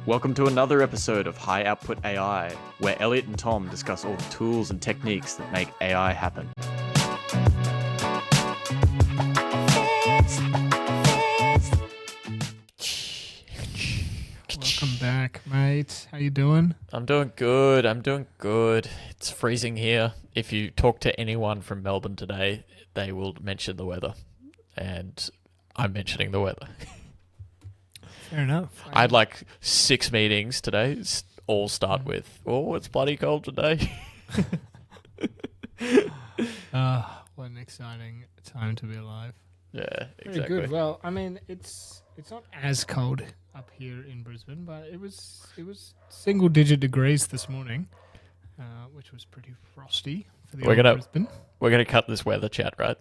Welcome to another episode of High Output AI, where Elliot and Tom discuss all the tools and techniques that make AI happen. Welcome back, mate. How you doing? I'm doing good. It's freezing here. If you talk to anyone from Melbourne today, they will mention the weather. And I'm mentioning the weather. Fair enough. I had like 6 meetings today. All start with, oh, it's bloody cold today. What an exciting time to be alive. Yeah, exactly. Very good. Well, I mean, it's not as cold up here in Brisbane, but it was single-digit degrees this morning, which was pretty frosty for the Brisbane. We're gonna cut this weather chat, right?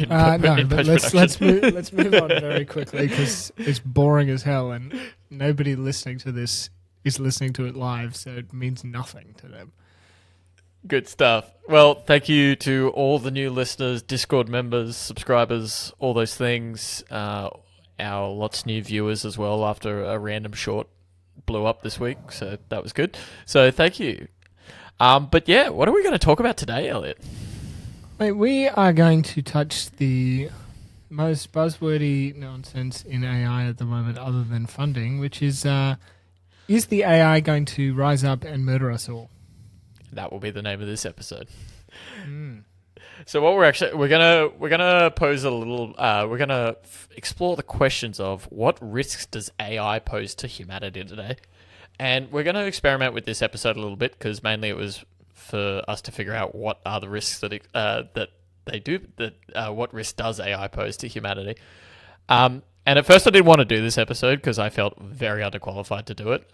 No, but let's move on very quickly because it's boring as hell, and nobody listening to this is listening to it live, so it means nothing to them. Good stuff. Well, thank you to all the new listeners, Discord members, subscribers, all those things. Our lots of new viewers as well after a random short blew up this week, so that was good. So thank you. But yeah, what are we going to talk about today, Elliot? Mate, we are going to touch the most buzzwordy nonsense in AI at the moment other than funding, which is the AI going to rise up and murder us all? That will be the name of this episode. So what we're gonna pose a little. We're gonna explore the questions of what risks does AI pose to humanity today, and we're gonna experiment with this episode a little bit because mainly it was for us to figure out what are the risks what risk does AI pose to humanity. And at first I didn't want to do this episode because I felt very underqualified to do it.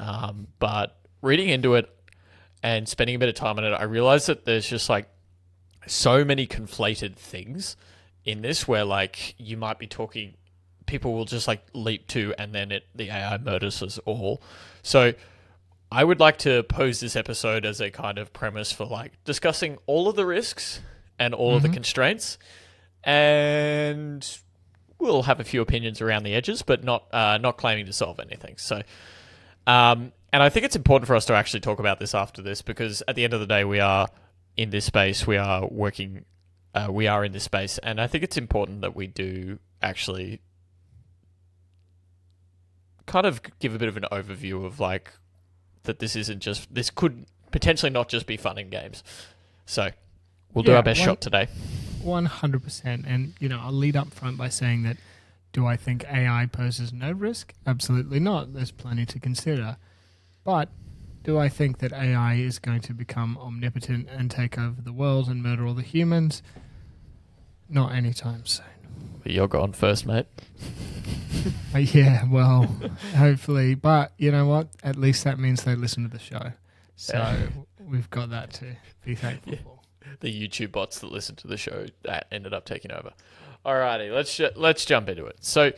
But reading into it and spending a bit of time on it, I realized that there's just like so many conflated things in this where like you might be talking, people will just like leap to and then the AI murders us all. So I would like to pose this episode as a kind of premise for like discussing all of the risks and all of the constraints, and we'll have a few opinions around the edges, but not claiming to solve anything. So, and I think it's important for us to actually talk about this after this because at the end of the day, we are in this space, we are working, we are in this space, and I think it's important that we do actually kind of give a bit of an overview of like that this could potentially not just be fun and games. So we'll do our best shot today. 100%. And, I'll lead up front by saying that do I think AI poses no risk? Absolutely not. There's plenty to consider. But do I think that AI is going to become omnipotent and take over the world and murder all the humans? Not anytime soon. You're going first, mate. Yeah, well, hopefully. But you know what? At least that means they listen to the show. So we've got that to be thankful for. The YouTube bots that listen to the show that ended up taking over. Alrighty, let's jump into it. So,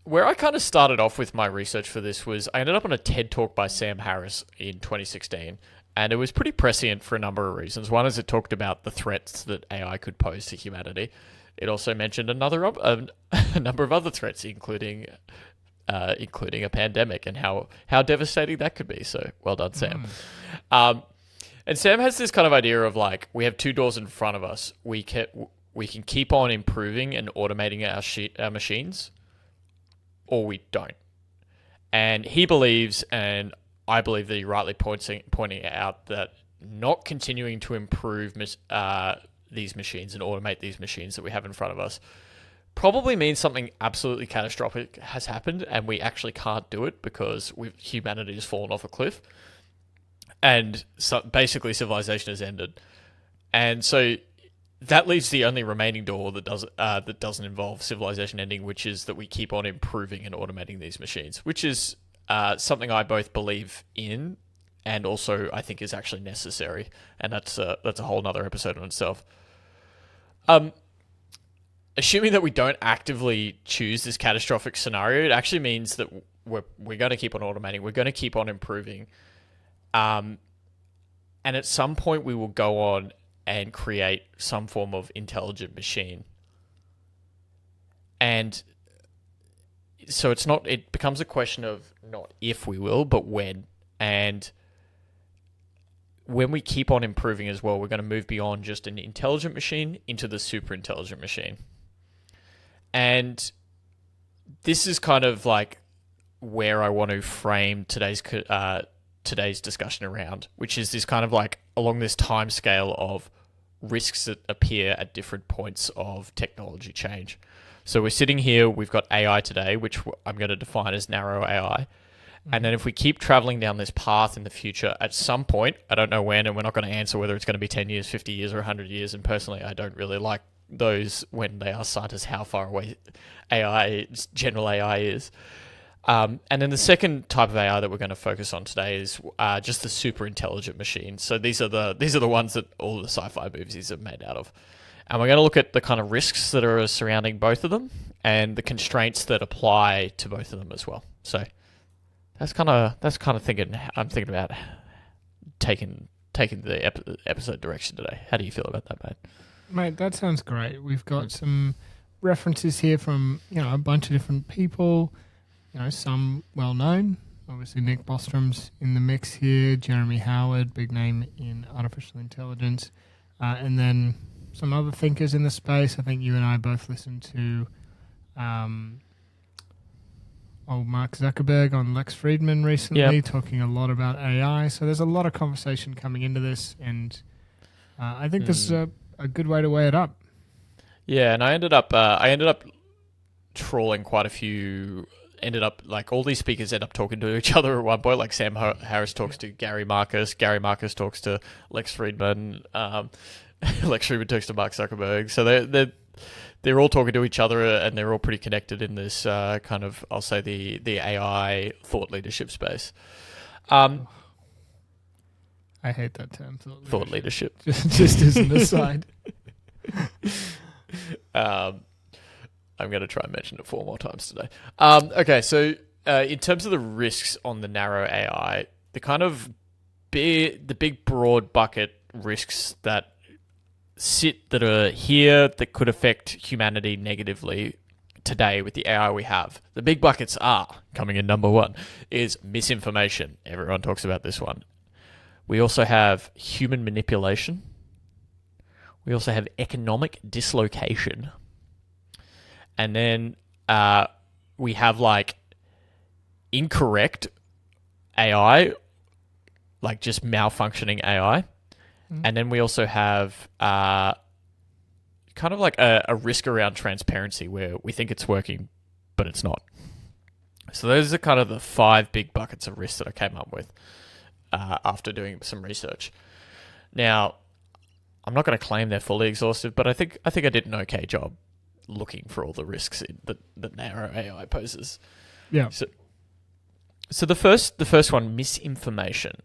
where I kind of started off with my research for this was I ended up on a TED Talk by Sam Harris in 2016, and it was pretty prescient for a number of reasons. One is it talked about the threats that AI could pose to humanity. It also mentioned a number of other threats, including a pandemic and how devastating that could be. So, well done, Sam. And Sam has this kind of idea of like, we have 2 doors in front of us. We can keep on improving and automating our machines, or we don't. And he believes, and I believe that he rightly pointing out that not continuing to improve these machines and automate these machines that we have in front of us probably means something absolutely catastrophic has happened, and we actually can't do it because humanity has fallen off a cliff. And so basically civilization has ended. And so that leaves the only remaining door that doesn't involve civilization ending, which is that we keep on improving and automating these machines, which is something I both believe in and also I think is actually necessary. And that's a whole nother episode in itself. Assuming that we don't actively choose this catastrophic scenario, it actually means that we're going to keep on automating. We're going to keep on improving. And at some point we will go on and create some form of intelligent machine. And so it's not. It becomes a question of not if we will, but when. And when we keep on improving as well, we're going to move beyond just an intelligent machine into the super intelligent machine. And this is kind of like where I want to frame today's discussion around, which is this kind of like along this time scale of risks that appear at different points of technology change. So we're sitting here, we've got AI today, which I'm going to define as narrow AI. And then if we keep traveling down this path in the future, at some point, I don't know when, and we're not going to answer whether it's going to be 10 years, 50 years, or 100 years. And personally, I don't really like those when they ask scientists how far away general AI is. And then the second type of AI that we're going to focus on today is just the super intelligent machine. So these are the ones that all the sci-fi movies are made out of. And we're going to look at the kind of risks that are surrounding both of them and the constraints that apply to both of them as well. So that's kind of thinking. I'm thinking about taking the episode direction today. How do you feel about that, mate? Mate, that sounds great. We've got some references here from a bunch of different people. Some well known. Obviously, Nick Bostrom's in the mix here. Jeremy Howard, big name in artificial intelligence, and then some other thinkers in the space. I think you and I both listened to old Mark Zuckerberg on Lex Fridman recently, talking a lot about AI. So there's a lot of conversation coming into this, and I think this is a good way to weigh it up. Yeah, and I ended up trawling quite a few. Ended up like all these speakers end up talking to each other at one point. Like Sam Harris talks to Gary Marcus talks to Lex Fridman, Lex Fridman talks to Mark Zuckerberg. So they're all talking to each other, and they're all pretty connected in this kind of, I'll say, the AI thought leadership space. I hate that term, thought leadership. Just as an aside. I'm going to try and mention it 4 more times today. Okay, so in terms of the risks on the narrow AI, the big broad bucket risks that are here that could affect humanity negatively today with the AI we have. The big buckets are, coming in number 1, is misinformation. Everyone talks about this one. We also have human manipulation. We also have economic dislocation. And then we have like incorrect AI, like just malfunctioning AI. And then we also have kind of like a risk around transparency where we think it's working, but it's not. So those are kind of the 5 big buckets of risks that I came up with after doing some research. Now, I'm not going to claim they're fully exhaustive, but I think I did an okay job looking for all the risks that narrow AI poses. Yeah. So the first one, misinformation.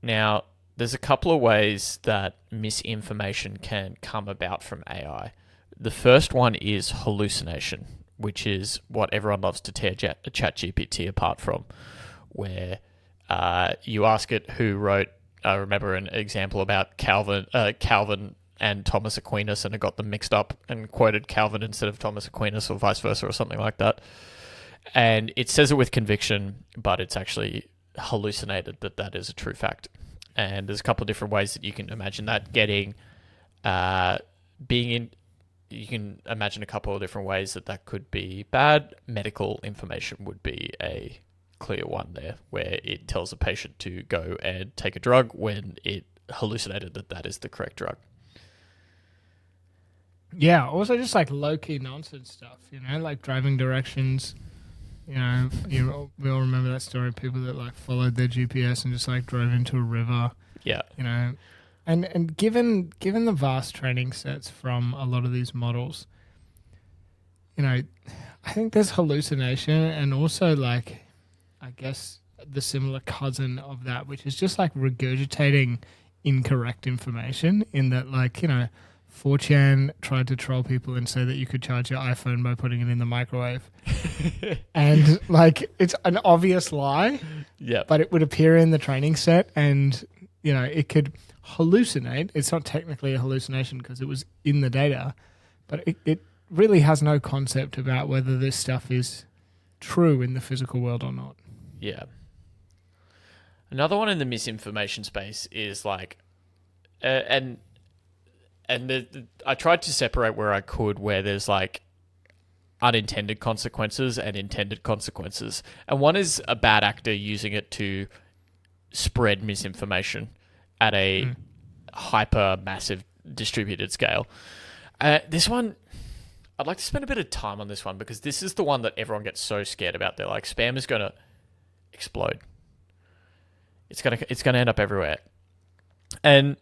Now, there's a couple of ways that misinformation can come about from AI. The first one is hallucination, which is what everyone loves to tear ChatGPT apart from, where you ask it who wrote. I remember an example about Calvin and Thomas Aquinas, and it got them mixed up and quoted Calvin instead of Thomas Aquinas, or vice versa, or something like that. And it says it with conviction, but it's actually hallucinated that is a true fact. And there's a couple of different ways that you can imagine that getting, you can imagine a couple of different ways that could be bad. Medical information would be a clear one there, where it tells a patient to go and take a drug when it hallucinated that is the correct drug. Yeah, also just like low-key nonsense stuff, like driving directions. We all remember that story of people that like followed their GPS and just like drove into a river. Yeah. And given the vast training sets from a lot of these models, I think there's hallucination, and also like, I guess the similar cousin of that, which is just like regurgitating incorrect information, in that, like, 4chan tried to troll people and say that you could charge your iPhone by putting it in the microwave. And like, it's an obvious lie, but it would appear in the training set, and it could hallucinate. It's not technically a hallucination because it was in the data, but it really has no concept about whether this stuff is true in the physical world or not. Yeah. Another one in the misinformation space is like, I tried to separate where I could, where there's like unintended consequences and intended consequences. And one is a bad actor using it to spread misinformation at a hyper massive distributed scale. This one, I'd like to spend a bit of time on this one because this is the one that everyone gets so scared about. They're like, spam is going to explode. It's gonna end up everywhere. And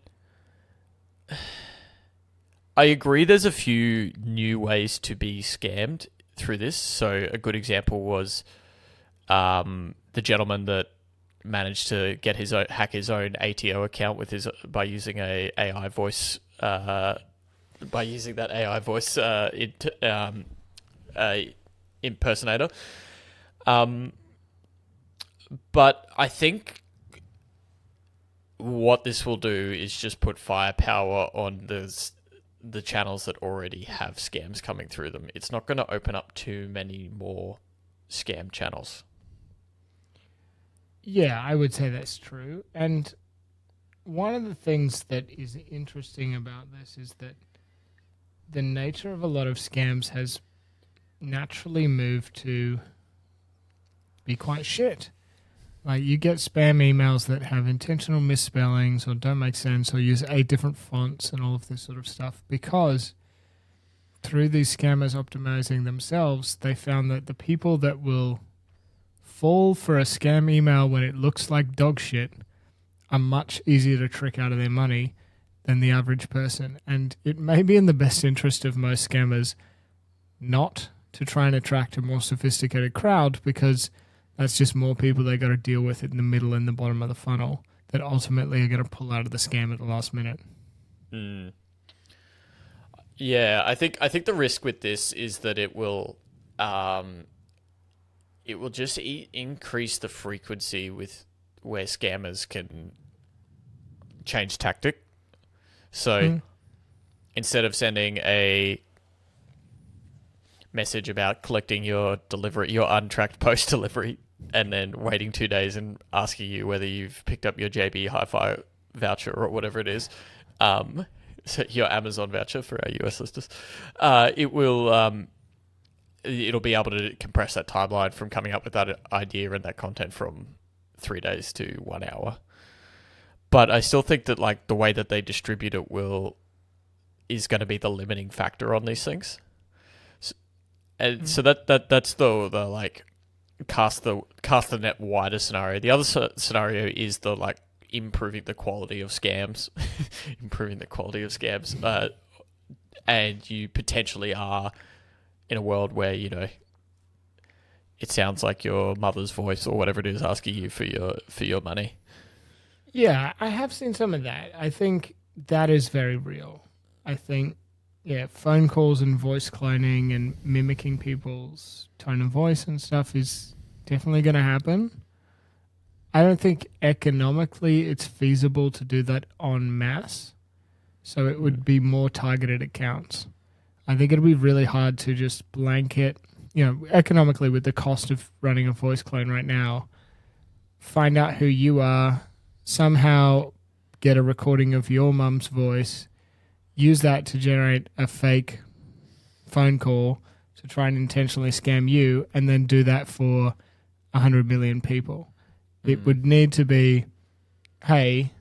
I agree there's a few new ways to be scammed through this. So a good example was the gentleman that managed to get hack his own ATO account by using a AI voice impersonator. But I think what this will do is just put firepower on the channels that already have scams coming through them. It's not going to open up too many more scam channels. Yeah, I would say that's true. And one of the things that is interesting about this is that the nature of a lot of scams has naturally moved to be quite shit. Like, you get spam emails that have intentional misspellings or don't make sense or use 8 different fonts and all of this sort of stuff because through these scammers optimizing themselves, they found that the people that will fall for a scam email when it looks like dog shit are much easier to trick out of their money than the average person. And it may be in the best interest of most scammers not to try and attract a more sophisticated crowd because that's just more people they got to deal with in the middle and the bottom of the funnel that ultimately are going to pull out of the scam at the last minute. Mm. Yeah, I think the risk with this is that it will just increase the frequency with where scammers can change tactic. So instead of sending a message about collecting your untracked post delivery and then waiting 2 days and asking you whether you've picked up your JB Hi-Fi voucher or whatever it is, so your Amazon voucher for our US listeners, it'll be able to compress that timeline from coming up with that idea and that content from 3 days to 1 hour. But I still think that like the way that they distribute it is going to be the limiting factor on these things. So that's the like cast the net wider scenario. The other scenario is the like improving the quality of scams, and you potentially are in a world where it sounds like your mother's voice or whatever it is asking you for your money. Yeah, I have seen some of that. I think that is very real. I think phone calls and voice cloning and mimicking people's tone of voice and stuff is definitely going to happen. I don't think economically it's feasible to do that en masse. So it would be more targeted accounts. I think it'd be really hard to just blanket, economically with the cost of running a voice clone right now, find out who you are, somehow get a recording of your mum's voice, use that to generate a fake phone call to try and intentionally scam you, and then do that for 100 million people. It would need to be, hey,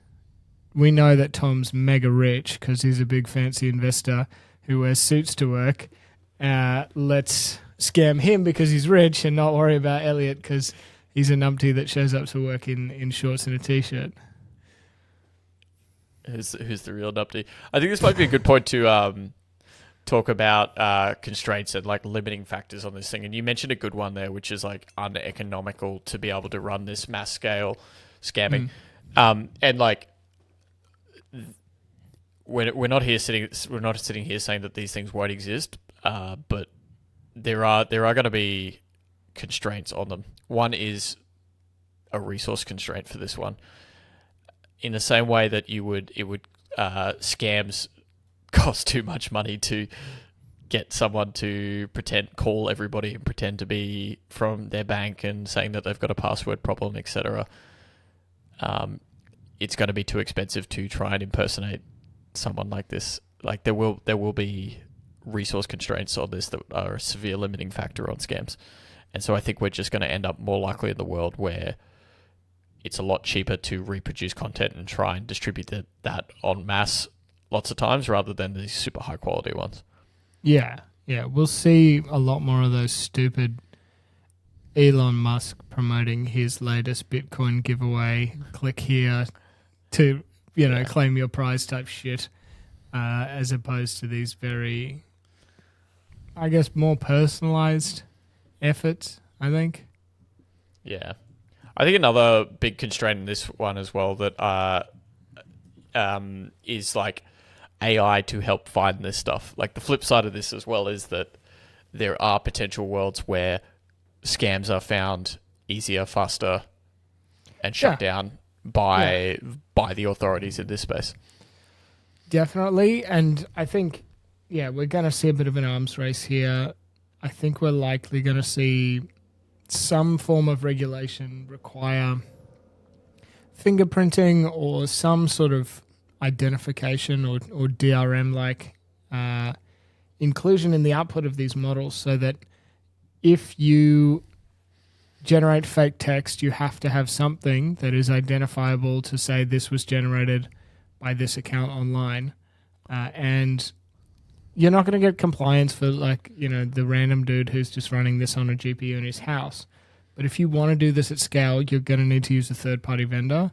we know that Tom's mega rich because he's a big fancy investor who wears suits to work. Let's scam him because he's rich and not worry about Elliot because he's a numpty that shows up to work in shorts and a t-shirt. Who's the real numpty? I think this might be a good point to talk about constraints and like limiting factors on this thing. And you mentioned a good one there, which is like uneconomical to be able to run this mass scale scamming. And like we're not sitting here saying that these things won't exist, but there are going to be constraints on them. One is a resource constraint for this one. In the same way that scams cost too much money to get someone to call everybody and pretend to be from their bank and saying that they've got a password problem, etc. It's going to be too expensive to try and impersonate someone like this. Like there will be resource constraints on this that are a severe limiting factor on scams. And so I think we're just going to end up more likely in the world where it's a lot cheaper to reproduce content and try and distribute that en masse lots of times rather than these super high quality ones. Yeah. We'll see a lot more of those stupid Elon Musk promoting his latest Bitcoin giveaway. Click here to, claim your prize type shit, as opposed to these very, I guess, more personalized efforts, I think. Yeah. I think another big constraint in this one as well that is like AI to help find this stuff. Like the flip side of this as well is that there are potential worlds where scams are found easier, faster, and shut down by the authorities in this space. Definitely. And I think, we're going to see a bit of an arms race here. I think we're likely going to see some form of regulation require fingerprinting or some sort of identification or DRM-like inclusion in the output of these models, so that if you generate fake text, you have to have something that is identifiable to say this was generated by this account online. And you're not going to get compliance for the random dude who's just running this on a GPU in his house. But if you want to do this at scale, you're going to need to use a third-party vendor.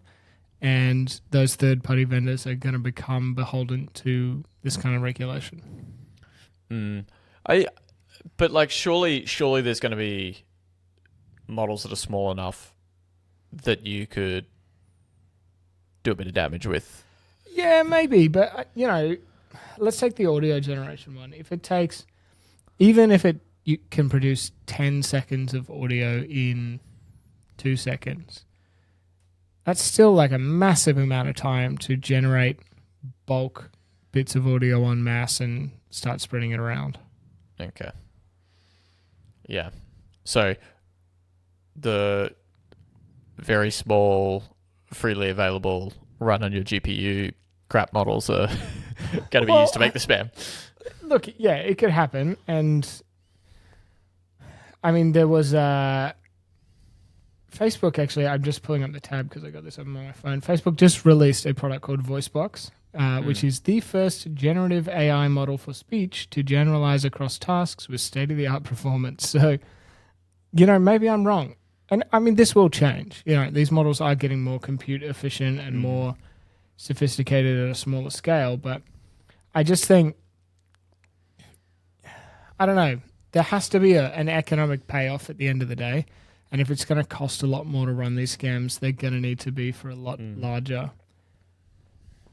And those third-party vendors are going to become beholden to this kind of regulation. But surely there's going to be models that are small enough that you could do a bit of damage with. Yeah, maybe. But, let's take the audio generation one. Even if you can produce 10 seconds of audio in 2 seconds, that's still like a massive amount of time to generate bulk bits of audio en masse and start spreading it around. Okay. Yeah. So the very small, freely available, run on your GPU crap models are going to be used to make the spam. Look, it could happen. And I mean, there was Facebook, actually, I'm just pulling up the tab because I got this on my phone. Facebook just released a product called VoiceBox, which is the first generative AI model for speech to generalize across tasks with state-of-the-art performance. So, maybe I'm wrong. And I mean, this will change. These models are getting more compute efficient and more sophisticated at a smaller scale. But I just think, I don't know, there has to be an economic payoff at the end of the day. And if it's going to cost a lot more to run these scams, they're going to need to be for a lot larger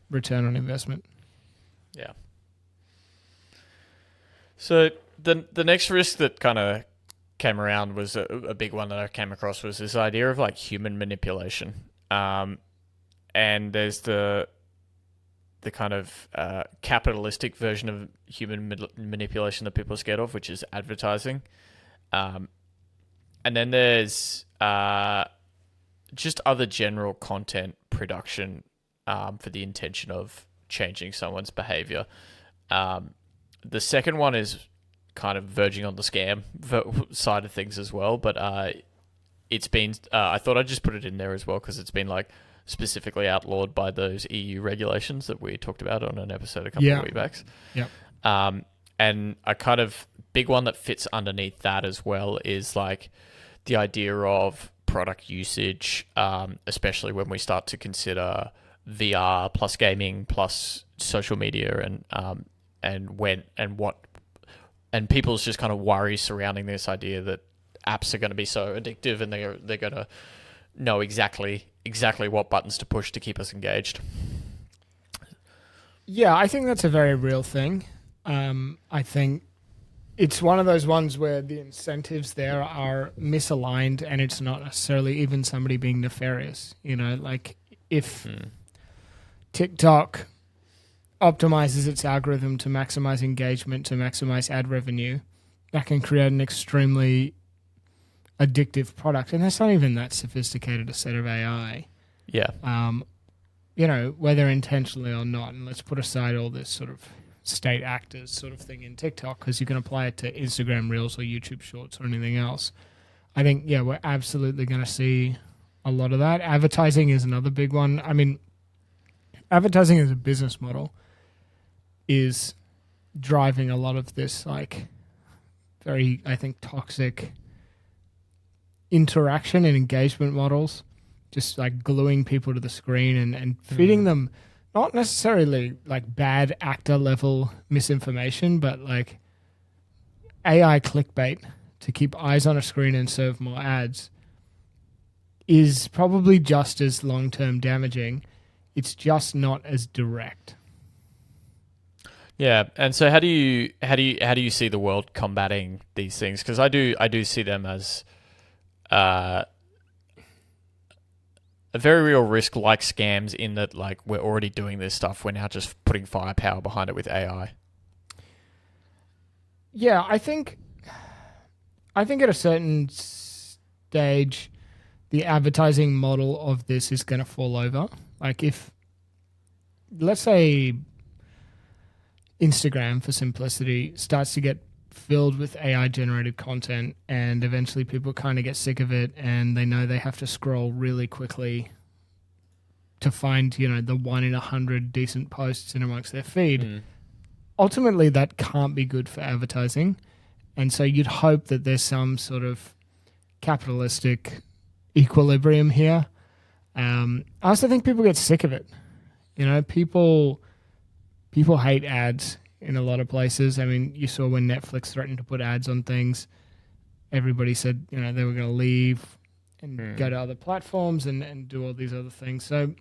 return on investment. Yeah. So the next risk that kind of came around was a big one that I came across was this idea of like human manipulation. And there's the kind of capitalistic version of human manipulation that people are scared of, which is advertising. And then there's just other general content production for the intention of changing someone's behavior. The second one is kind of verging on the scam side of things as well, but it's been I thought I'd just put it in there as well because it's been like specifically outlawed by those EU regulations that we talked about on an episode a couple of weeks back. Yeah. And a kind of big one that fits underneath that as well is like the idea of product usage, especially when we start to consider VR plus gaming plus social media and people's just kind of worries surrounding this idea that apps are going to be so addictive and they're going to know exactly what buttons to push to keep us engaged. Yeah, I think that's a very real thing. I think it's one of those ones where the incentives there are misaligned and it's not necessarily even somebody being nefarious. Like if TikTok optimizes its algorithm to maximize engagement, to maximize ad revenue, that can create an extremely addictive product. And that's not even that sophisticated a set of AI. Yeah. Whether intentionally or not. And let's put aside all this sort of state actors sort of thing in TikTok, because you can apply it to Instagram Reels or YouTube Shorts or anything else. I think, we're absolutely going to see a lot of that. Advertising is another big one. I mean, advertising as a business model is driving a lot of this, like, very, I think, toxic interaction and engagement models, just like gluing people to the screen and feeding them not necessarily like bad actor level misinformation, but like AI clickbait to keep eyes on a screen and serve more ads is probably just as long-term damaging. It's just not as direct. Yeah, and so how do you see the world combating these things? Because I do see them as a very real risk, like scams, in that like we're already doing this stuff. We're now just putting firepower behind it with AI. Yeah, I think at a certain stage, the advertising model of this is going to fall over. Like if, let's say, Instagram, for simplicity, starts to get filled with AI-generated content, and eventually people kind of get sick of it, and they know they have to scroll really quickly to find, the 1 in 100 decent posts in amongst their feed. Ultimately, that can't be good for advertising, and so you'd hope that there's some sort of capitalistic equilibrium here. I also think people get sick of it. People hate ads in a lot of places. I mean, you saw when Netflix threatened to put ads on things, everybody said, they were going to leave and go to other platforms and do all these other things. So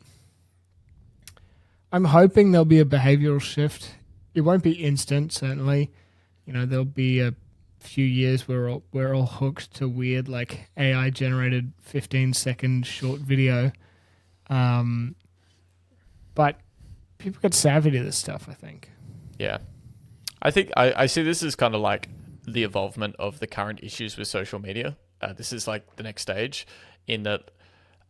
I'm hoping there'll be a behavioral shift. It won't be instant, certainly. There'll be a few years where we're all hooked to weird, like, AI-generated 15-second short video. But people get savvy to this stuff, I think. Yeah. I think I see this as kind of like the evolvement of the current issues with social media. This is like the next stage in that.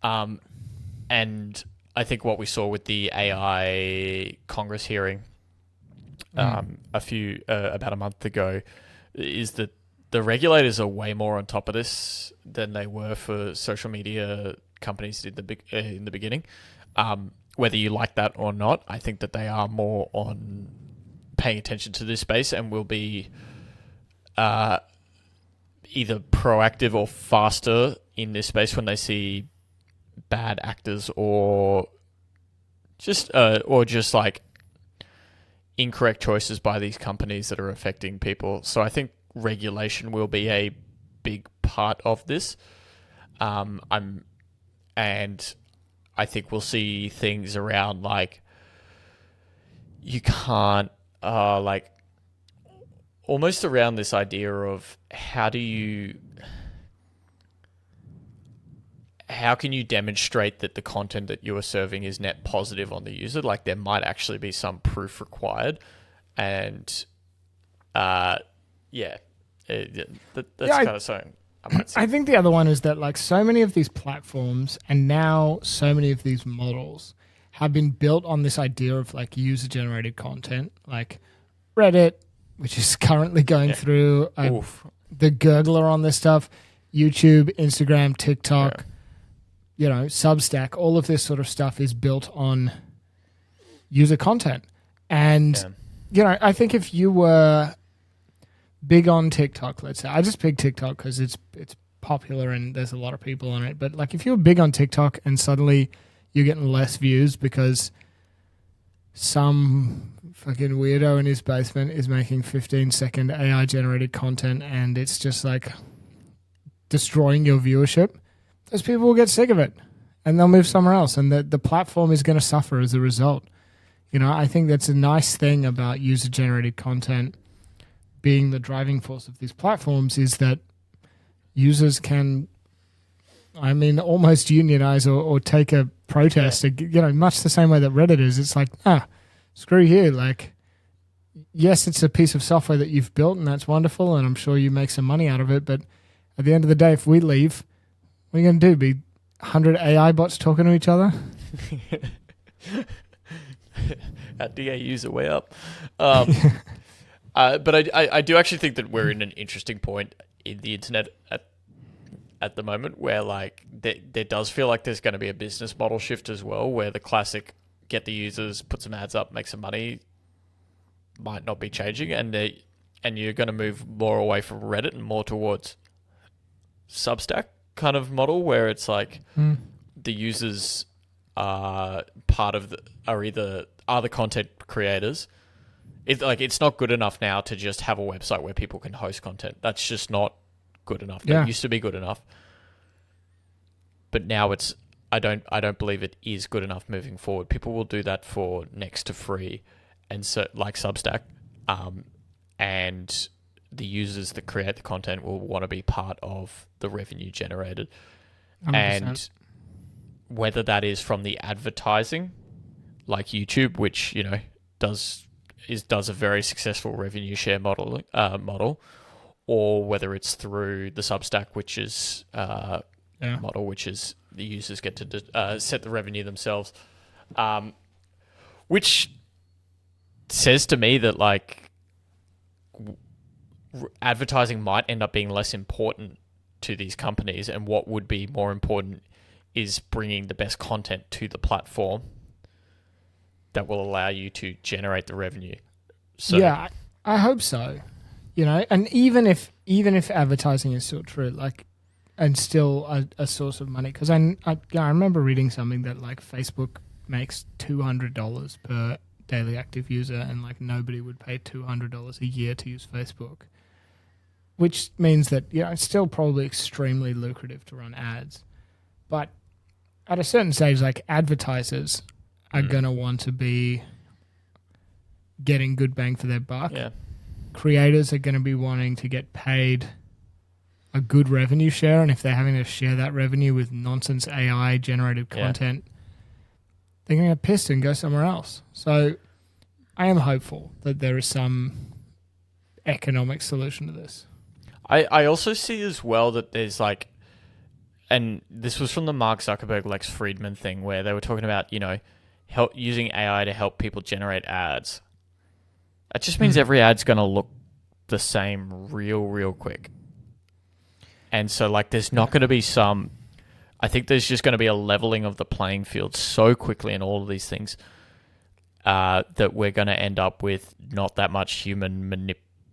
And I think what we saw with the AI Congress hearing about a month ago is that the regulators are way more on top of this than they were for social media companies in the beginning. Whether you like that or not, I think that they are more on paying attention to this space and will be either proactive or faster in this space when they see bad actors or just like incorrect choices by these companies that are affecting people. So I think regulation will be a big part of this. And I think we'll see things around like you can't like almost around this idea of how can you demonstrate that the content that you are serving is net positive on the user? Like there might actually be some proof required, and that's kind of something I might say. I think the other one is that like so many of these platforms and now so many of these models have been built on this idea of like user generated content, like Reddit, which is currently going through the gurgler on this stuff, YouTube, Instagram, TikTok, Substack, all of this sort of stuff is built on user content. And, I think if you were big on TikTok, let's say, I just picked TikTok because it's popular and there's a lot of people on it. But like if you were big on TikTok and suddenly you're getting less views because some fucking weirdo in his basement is making 15-second AI-generated content and it's just like destroying your viewership, those people will get sick of it and they'll move somewhere else, and the platform is going to suffer as a result. I think that's a nice thing about user-generated content being the driving force of these platforms, is that users can, almost unionize or take a protest, much the same way that Reddit is. It's like, screw you. Like, yes, it's a piece of software that you've built and that's wonderful, and I'm sure you make some money out of it. But at the end of the day, if we leave, what are you going to do? Be 100 AI bots talking to each other? Our DAUs are way up. But I do actually think that we're in an interesting point in the internet at the moment where like there does feel like there's going to be a business model shift as well, where the classic get the users, put some ads up, make some money might not be changing, and you're going to move more away from Reddit and more towards Substack kind of model where it's like the users are the content creators. It's not good enough now to just have a website where people can host content. That's just not good enough. Yeah. That used to be good enough, but now I don't believe it is good enough moving forward. People will do that for next to free, and so like Substack, and the users that create the content will want to be part of the revenue generated, 100%. and whether that is from the advertising, like YouTube, which does a very successful revenue share model, or whether it's through the Substack, which is model, which is the users get to set the revenue themselves, which says to me that like advertising might end up being less important to these companies, and what would be more important is bringing the best content to the platform that will allow you to generate the revenue. So yeah, I hope so. And even if advertising is still true, like, and still a source of money, because I remember reading something that like Facebook makes $200 per daily active user, and like nobody would pay $200 a year to use Facebook, which means that it's still probably extremely lucrative to run ads, but at a certain stage, like advertisers are going to want to be getting good bang for their buck. Yeah. Creators are going to be wanting to get paid a good revenue share, and if they're having to share that revenue with nonsense AI generated content, they're going to get pissed and go somewhere else. So I am hopeful that there is some economic solution to this. I also see as well that there's like, and this was from the Mark Zuckerberg, Lex Friedman thing, where they were talking about, using AI to help people generate ads. That just means every ad's going to look the same real quick. And so like there's not going to be I think there's just going to be a leveling of the playing field so quickly in all of these things that we're going to end up with not that much human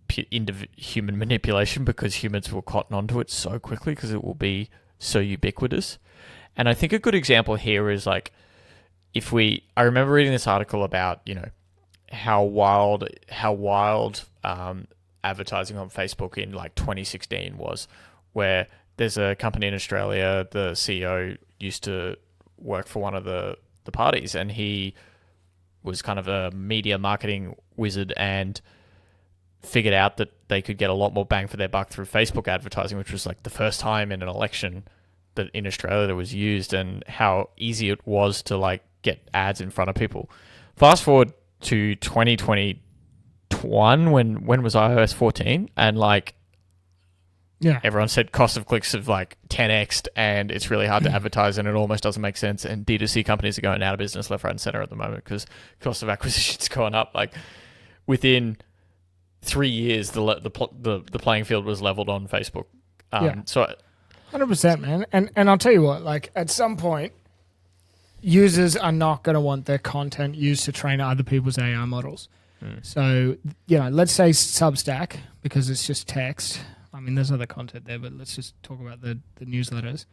manipulation, because humans will cotton onto it so quickly because it will be so ubiquitous. And I think a good example here is like, I remember reading this article about, how wild advertising on Facebook in like 2016 was, where there's a company in Australia, the CEO used to work for one of the parties, and he was kind of a media marketing wizard and figured out that they could get a lot more bang for their buck through Facebook advertising, which was like the first time in an election that in Australia that was used, and how easy it was to like get ads in front of people. Fast forward to 2021, when was iOS 14, and like everyone said cost of clicks have like 10x'd, and it's really hard to advertise, and it almost doesn't make sense, and D2C companies are going out of business left, right, and center at the moment because cost of acquisition's going up. Like within 3 years, the playing field was leveled on Facebook. So 100%, man. And I'll tell you what, like at some point, users are not going to want their content used to train other people's AI models. So, let's say Substack, because it's just text. I mean, there's other content there, but let's just talk about the newsletters.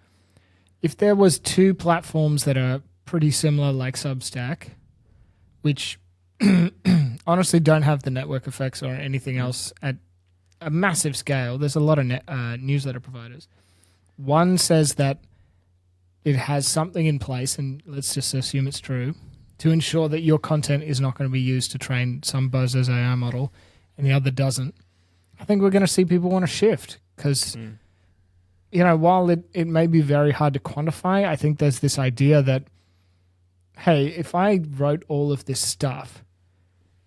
If there was two platforms that are pretty similar like Substack, which honestly don't have the network effects or anything else at a massive scale, there's a lot of newsletter providers. One says that it has something in place, and let's just assume it's true, to ensure that your content is not going to be used to train some bozo's AI model, and the other doesn't. I think we're going to see people want to shift because, while it may be very hard to quantify, I think there's this idea that, hey, if I wrote all of this stuff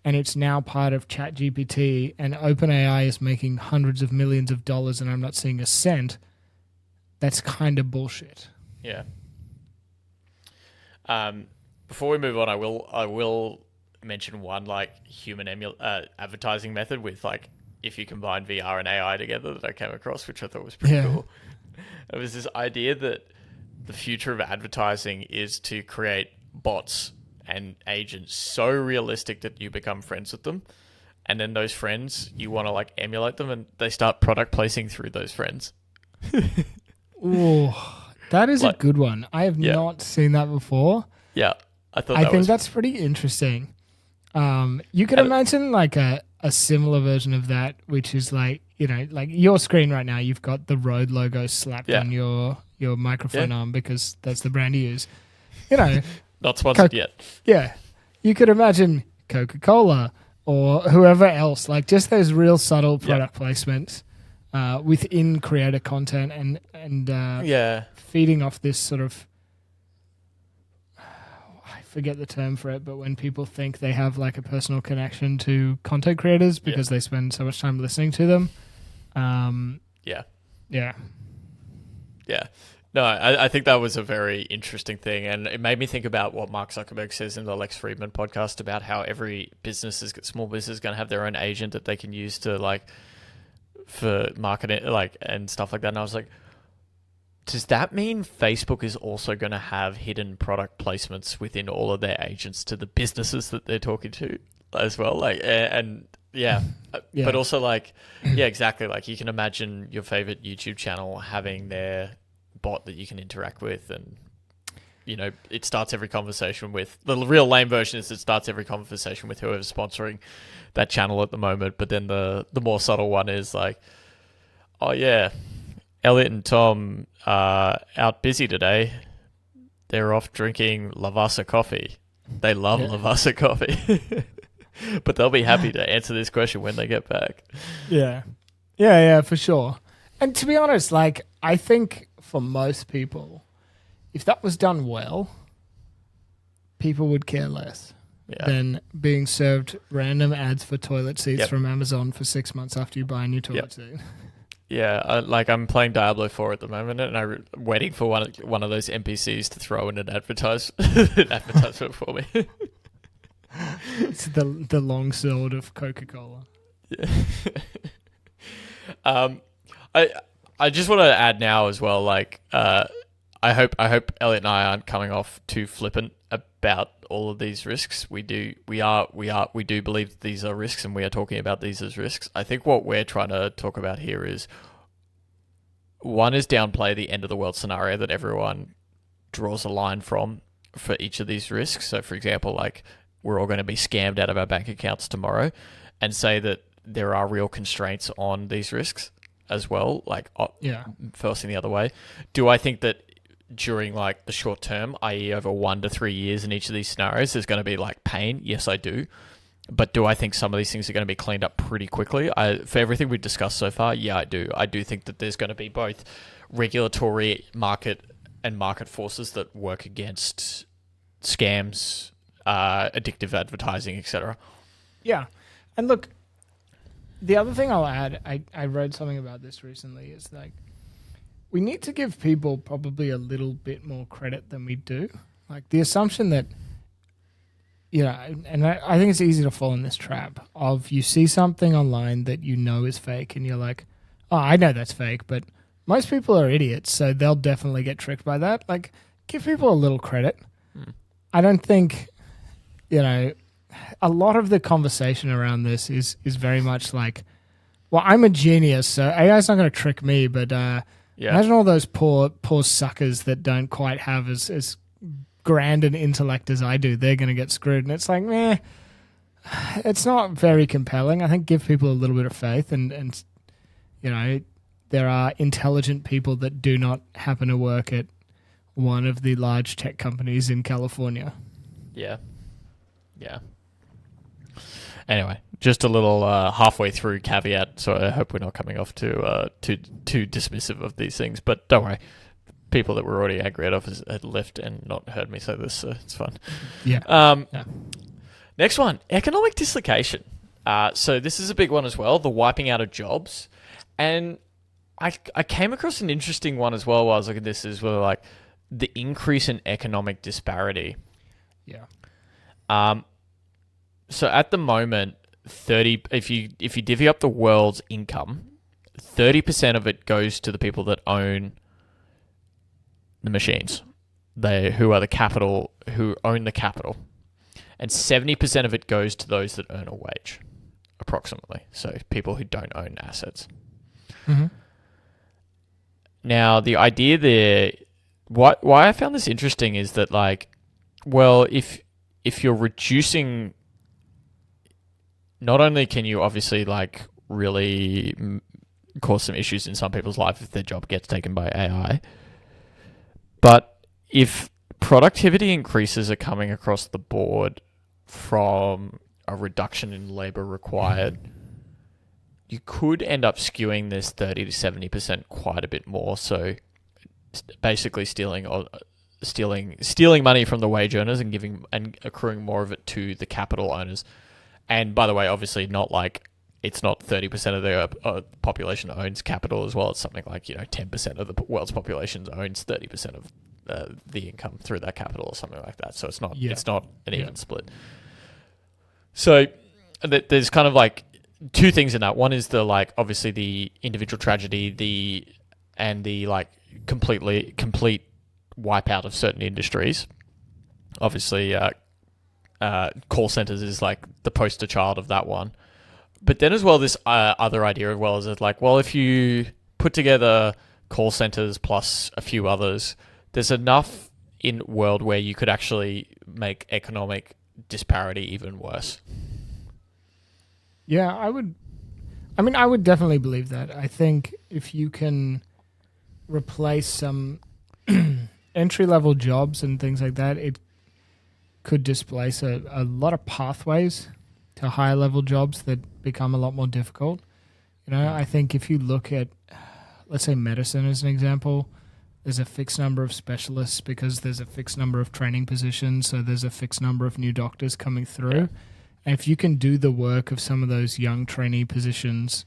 and it's now part of ChatGPT, and OpenAI is making hundreds of millions of dollars, and I'm not seeing a cent. That's kind of bullshit. Yeah. Before we move on, I will mention one like human advertising method with like if you combine VR and AI together that I came across, which I thought was pretty cool. It was this idea that the future of advertising is to create bots and agents so realistic that you become friends with them, and then those friends you want to like emulate them, and they start product placing through those friends. Oh, that is Like- a good one. I have not seen that before. Yeah, I thought I that think was that's pretty interesting. You could And- imagine like a similar version of that, which is like, you know, like your screen right now, you've got the Rode logo slapped Yeah. on your microphone arm because that's the brand you use. You know, not sponsored yet. yeah. You could imagine Coca-Cola or whoever else, like just those real subtle product placements within creator content and Yeah, feeding off this sort of, I forget the term for it, but when people think they have like a personal connection to content creators because they spend so much time listening to them. yeah. Yeah. Yeah. No, I think that was a very interesting thing. And it made me think about what Mark Zuckerberg says in the Lex Fridman podcast about how every small business is going to have their own agent that they can use to like for marketing like and stuff like that. And I was like, does that mean Facebook is also going to have hidden product placements within all of their agents to the businesses that they're talking to as well? Like, and yeah. But also like, yeah, exactly. Like you can imagine your favorite YouTube channel having their bot that you can interact with, and you know, it starts every conversation with the real lame version is it starts every conversation with whoever's sponsoring that channel at the moment. But then the more subtle one is like, oh yeah, Elliot and Tom are out busy today. They're off drinking Lavazza coffee. They love Lavazza coffee. But they'll be happy to answer this question when they get back. Yeah. Yeah, for sure. And to be honest, like, I think for most people, if that was done well, people would care less than being served random ads for toilet seats from Amazon for 6 months after you buy a new toilet seat. Yeah, I'm playing Diablo 4 at the moment, and I'm waiting for one of those NPCs to throw in an advertisement for me. It's the long sword of Coca-Cola. Yeah. I just want to add now as well, like I hope Elliot and I aren't coming off too flippant about all of these risks. We do believe these are risks, and we are talking about these as risks. I think what we're trying to talk about here is one is downplay the end of the world scenario that everyone draws a line from for each of these risks. So for example, like we're all going to be scammed out of our bank accounts tomorrow, and say that there are real constraints on these risks as well, like forcing the other way. Do I think that during like the short term, i.e. over 1 to 3 years in each of these scenarios, there's going to be like pain? Yes, I do. But do I think some of these things are going to be cleaned up pretty quickly? For everything we've discussed so far, yeah, I do. I do think that there's going to be both regulatory market forces that work against scams, addictive advertising, etc. Yeah. And look, the other thing I'll add, I read something about this recently, is like we need to give people probably a little bit more credit than we do. Like the assumption that, you know, and I think it's easy to fall in this trap of you see something online that you know is fake and you're like, oh, I know that's fake, but most people are idiots, so they'll definitely get tricked by that. Like, give people a little credit. I don't think, you know, a lot of the conversation around this is very much like, well, I'm a genius, so AI's not going to trick me, but imagine all those poor suckers that don't quite have as grand an intellect as I do. They're going to get screwed. And it's like, meh, it's not very compelling. I think give people a little bit of faith, and you know, there are intelligent people that do not happen to work at one of the large tech companies in California. Yeah. Anyway, just a little halfway through caveat, so I hope we're not coming off too dismissive of these things. But don't worry, people that were already angry at us had left and not heard me say this, so it's fine. Yeah. Next one, economic dislocation. So this is a big one as well, the wiping out of jobs. And I came across an interesting one as well while I was looking at this, as well, like the increase in economic disparity. Yeah. So at the moment, if you divvy up the world's income, 30% of it goes to the people that own the machines. Who own the capital, and 70% of it goes to those that earn a wage, approximately. So people who don't own assets. Mm-hmm. Now, the idea there, why I found this interesting is that, like, well, if you're reducing, not only can you obviously like really cause some issues in some people's life if their job gets taken by AI, but if productivity increases are coming across the board from a reduction in labor required, you could end up skewing this 30 to 70% quite a bit more. So basically stealing money from the wage earners and accruing more of it to the capital owners. And by the way, obviously it's not 30% of the population owns capital as well. It's something like 10% of the world's population owns 30% of the income through that capital or something like that. So it's not an even split. So there's kind of like two things in that. One is the like obviously the individual tragedy, and the like complete wipeout of certain industries. Obviously, call centers is like the poster child of that one. But then as well, this other idea as well is that like, well, if you put together call centers plus a few others, there's enough in world where you could actually make economic disparity even worse. Yeah, I would definitely believe that. I think if you can replace some entry-level jobs and things like that, it could displace a lot of pathways to higher-level jobs that become a lot more difficult. I think if you look at, let's say, medicine as an example, there's a fixed number of specialists because there's a fixed number of training positions, so there's a fixed number of new doctors coming through. Yeah. And if you can do the work of some of those young trainee positions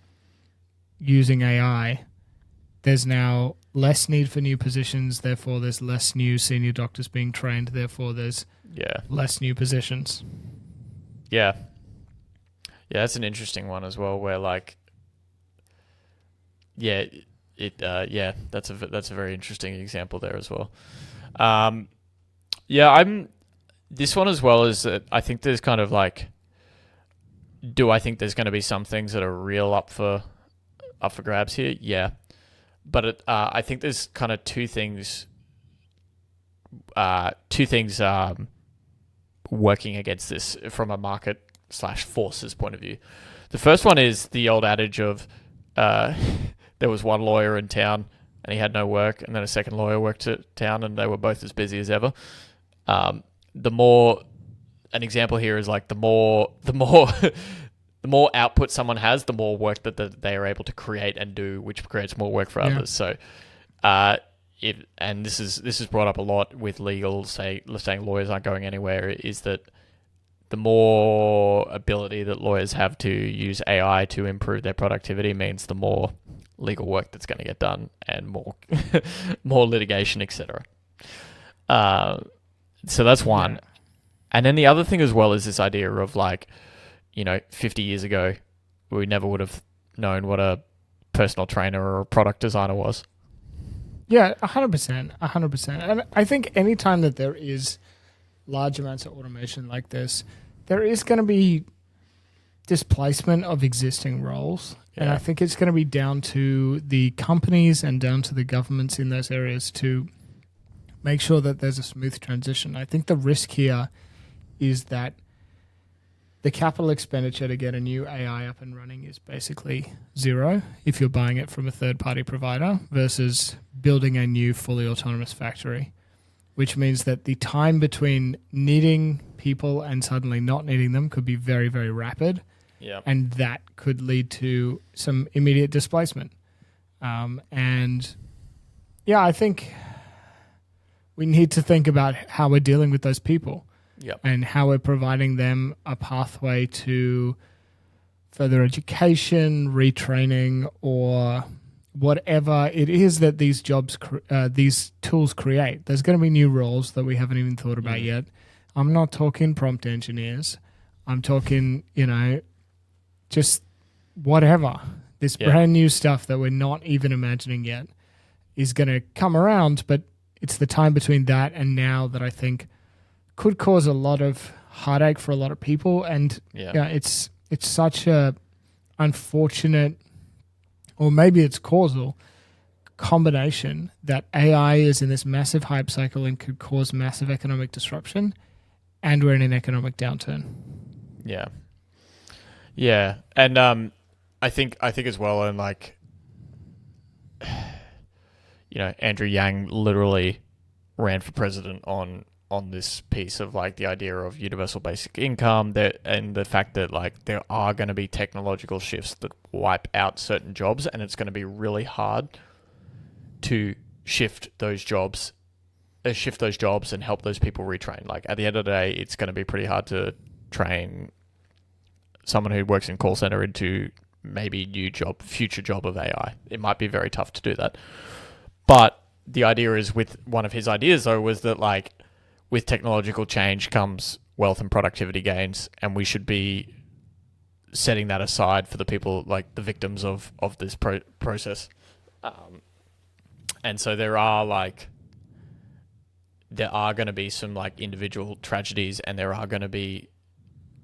using AI, there's now less need for new positions, therefore there's less new senior doctors being trained, therefore there's less new positions. Yeah. Yeah, that's an interesting one as well, where like, that's a very interesting example there as well. This one as well is that I think there's kind of like, do I think there's going to be some things that are real up for grabs here? Yeah, but I think there's kind of two things working against this from a market/forces point of view. The first one is the old adage of there was one lawyer in town and he had no work, and then a second lawyer worked at town and they were both as busy as ever. An example here is like the more output someone has, the more work that they are able to create and do, which creates more work for others. So, this is brought up a lot with legal, saying lawyers aren't going anywhere, is that the more ability that lawyers have to use AI to improve their productivity means the more legal work that's going to get done and more more litigation, etc. So that's one. Yeah. And then the other thing as well is this idea of like, 50 years ago, we never would have known what a personal trainer or a product designer was. Yeah, 100%. And I think anytime that there is large amounts of automation like this, there is going to be displacement of existing roles. Yeah. And I think it's going to be down to the companies and down to the governments in those areas to make sure that there's a smooth transition. I think the risk here is that the capital expenditure to get a new AI up and running is basically zero if you're buying it from a third-party provider versus building a new fully autonomous factory, which means that the time between needing people and suddenly not needing them could be very, very rapid. Yeah. And that could lead to some immediate displacement. I think we need to think about how we're dealing with those people. Yep. and how we're providing them a pathway to further education, retraining, or whatever it is that these these tools create. There's going to be new roles that we haven't even thought about yet. I'm not talking prompt engineers. I'm talking, just whatever. This brand new stuff that we're not even imagining yet is going to come around, but it's the time between that and now that I think could cause a lot of heartache for a lot of people. And it's such a unfortunate, or maybe it's causal, combination that AI is in this massive hype cycle and could cause massive economic disruption, and we're in an economic downturn. Yeah. Yeah. And I think as well, and like, Andrew Yang literally ran for president on this piece of like the idea of universal basic income, and the fact that like there are going to be technological shifts that wipe out certain jobs, and it's going to be really hard to shift those jobs and help those people retrain. Like at the end of the day, it's going to be pretty hard to train someone who works in call center into maybe future job of AI. It might be very tough to do that. But the idea is, with one of his ideas though, was that like with technological change comes wealth and productivity gains, and we should be setting that aside for the people, like the victims of this process. And so there are going to be some like individual tragedies, and there are going to be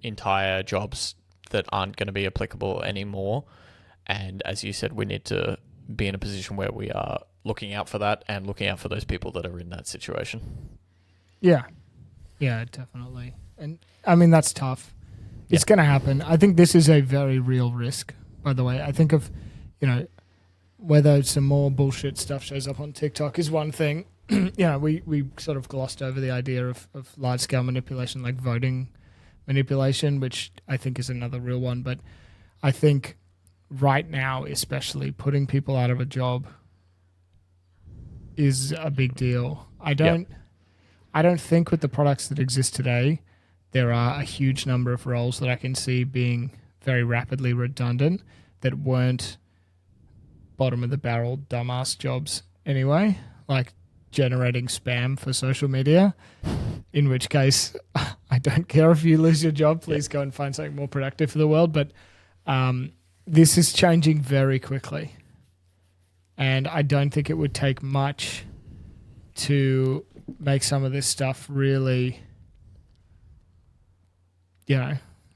entire jobs that aren't going to be applicable anymore. And as you said, we need to be in a position where we are looking out for that and looking out for those people that are in that situation. Yeah, definitely. And I mean, that's tough. It's going to happen. I think this is a very real risk, by the way. I think of, whether some more bullshit stuff shows up on TikTok is one thing. We sort of glossed over the idea of large-scale manipulation, like voting manipulation, which I think is another real one. But I think right now, especially, putting people out of a job is a big deal. I don't think with the products that exist today, there are a huge number of roles that I can see being very rapidly redundant that weren't bottom of the barrel dumbass jobs anyway, like generating spam for social media, in which case I don't care if you lose your job. Please go and find something more productive for the world. But this is changing very quickly, and I don't think it would take much to make some of this stuff really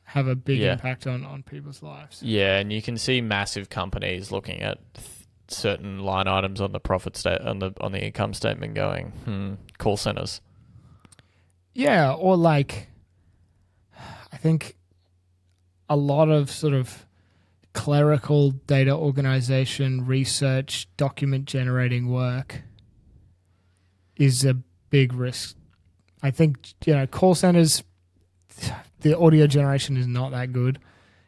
have a big impact on people's lives. Yeah, and you can see massive companies looking at certain line items on the profit on the income statement going, call centers. Yeah, or like I think a lot of sort of clerical data organization, research, document generating work is a big risk. I think, call centers, the audio generation is not that good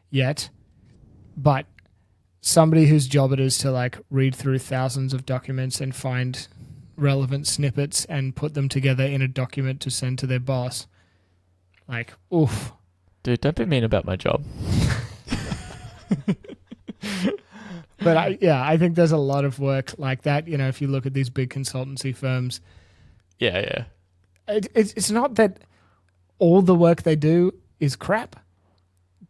yet, but somebody whose job it is to like read through thousands of documents and find relevant snippets and put them together in a document to send to their boss, like, oof. Dude, don't be mean about my job. But I think there's a lot of work like that. If you look at these big consultancy firms, it's not that all the work they do is crap.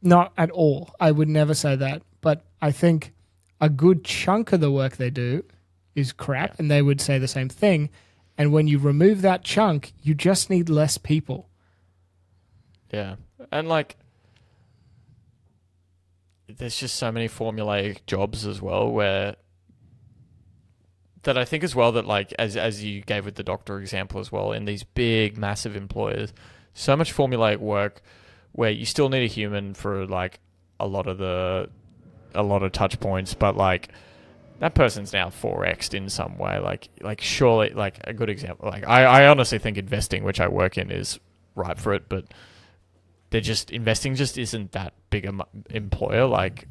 Not at all. I would never say that. But I think a good chunk of the work they do is crap, and they would say the same thing. And when you remove that chunk, you just need less people. Yeah. And like, there's just so many formulaic jobs as well that I think as well that like, as you gave with the doctor example as well, in these big, massive employers, so much formulaic work where you still need a human for like a lot of touch points, but like that person's now 4x'd in some way. Like surely, like a good example, like I honestly think investing, which I work in, is ripe for it, but investing just isn't that big a employer. Like,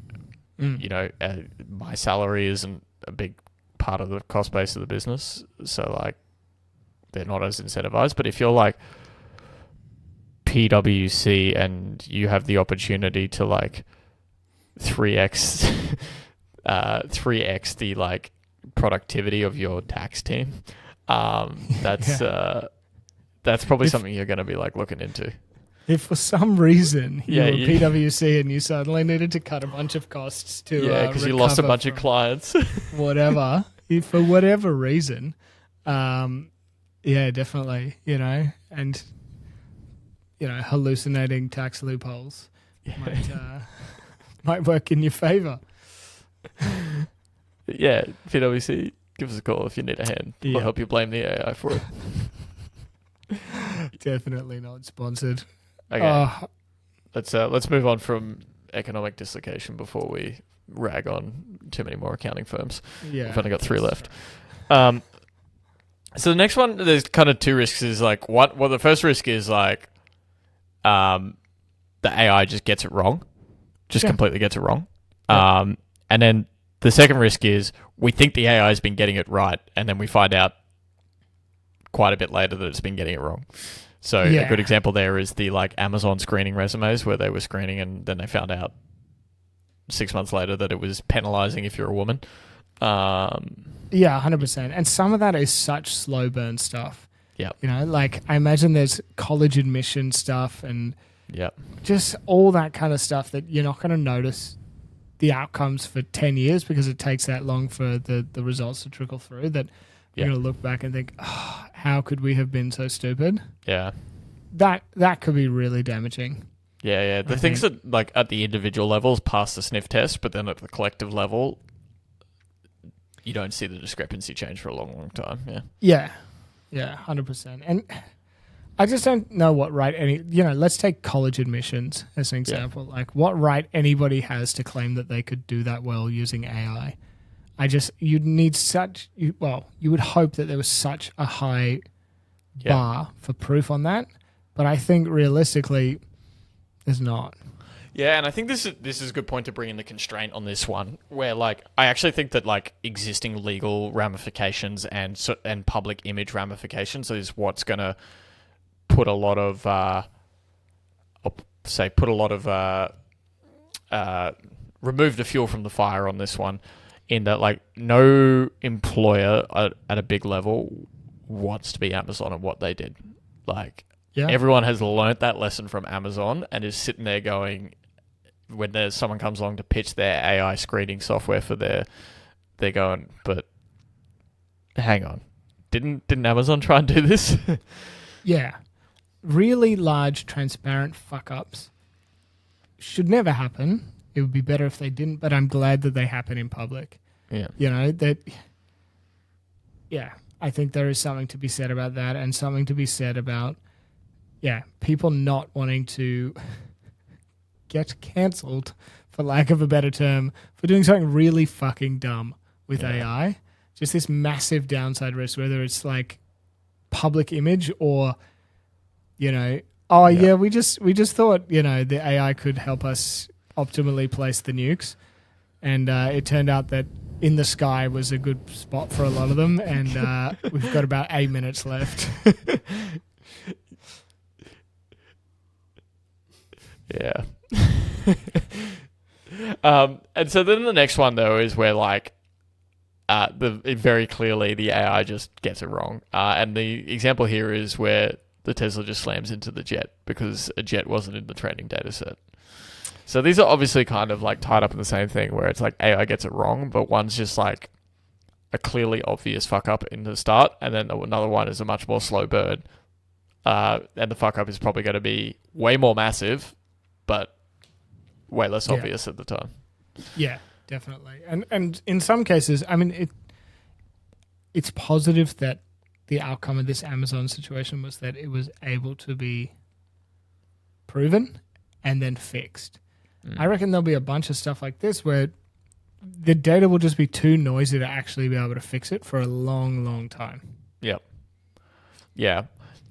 my salary isn't a big part of the cost base of the business, so like they're not as incentivized. But if you're like PwC and you have the opportunity to like 3x 3x the like productivity of your tax team, that's probably something you're going to be like looking into. If for some reason you were you- PwC and you suddenly needed to cut a bunch of costs to because you lost a recover bunch of from clients. whatever, for whatever reason, definitely, and hallucinating tax loopholes might work in your favor. Yeah, PwC, give us a call if you need a hand. We'll Yeah. help you blame the AI for it. Definitely not sponsored. Okay, let's move on from economic dislocation before we rag on too many more accounting firms. Yeah, We've only got 3 left. So the next one, there's kind of 2 risks. Is like what? Well, the first risk is like, the AI just gets it wrong, completely gets it wrong. Yeah. And then the second risk is we think the AI has been getting it right, and then we find out quite a bit later that it's been getting it wrong. So a good example there is the like Amazon screening resumes, where they were screening and then they found out 6 months later that it was penalizing if you're a woman. Yeah, 100%. And some of that is such slow burn stuff. Yeah. Like I imagine there's college admission stuff and just all that kind of stuff that you're not going to notice the outcomes for 10 years because it takes that long for the results to trickle through, that you're going to look back and think, oh, how could we have been so stupid? Yeah. That could be really damaging. Yeah. The things that like at the individual levels pass the sniff test, but then at the collective level, you don't see the discrepancy change for a long, long time. Yeah, 100%. And I just don't know what right let's take college admissions as an example. Like what right anybody has to claim that they could do that well using AI. You would hope that there was such a high bar for proof on that, but I think realistically there's not. Yeah, and I think this is a good point to bring in the constraint on this one, where like I actually think that like existing legal ramifications and public image ramifications is what's going to put a lot of remove the fuel from the fire on this one, in that like no employer at a big level wants to be Amazon and what they did. Like everyone has learnt that lesson from Amazon and is sitting there going, when there's someone comes along to pitch their AI screening software for they're going, but hang on, didn't Amazon try and do this? Yeah. Really large, transparent fuck-ups should never happen. It would be better if they didn't, but I'm glad that they happen in public. Yeah. I think there is something to be said about that, and something to be said about, people not wanting to get cancelled, for lack of a better term, for doing something really fucking dumb with AI. Just this massive downside risk, whether it's like public image or, we just thought, the AI could help us optimally place the nukes. And it turned out that in the sky was a good spot for a lot of them. And we've got about 8 minutes left. Yeah. And so then the next one though is where like very clearly the AI just gets it wrong. And the example here is where the Tesla just slams into the jet because a jet wasn't in the training data set. So these are obviously kind of like tied up in the same thing, where it's like AI gets it wrong, but one's just like a clearly obvious fuck up in the start, and then another one is a much more slow burn. And the fuck up is probably going to be way more massive, but way less obvious at the time. Yeah, definitely. And in some cases, I mean, it's positive that the outcome of this Amazon situation was that it was able to be proven and then fixed. I reckon there'll be a bunch of stuff like this where the data will just be too noisy to actually be able to fix it for a long, long time. Yep. Yeah.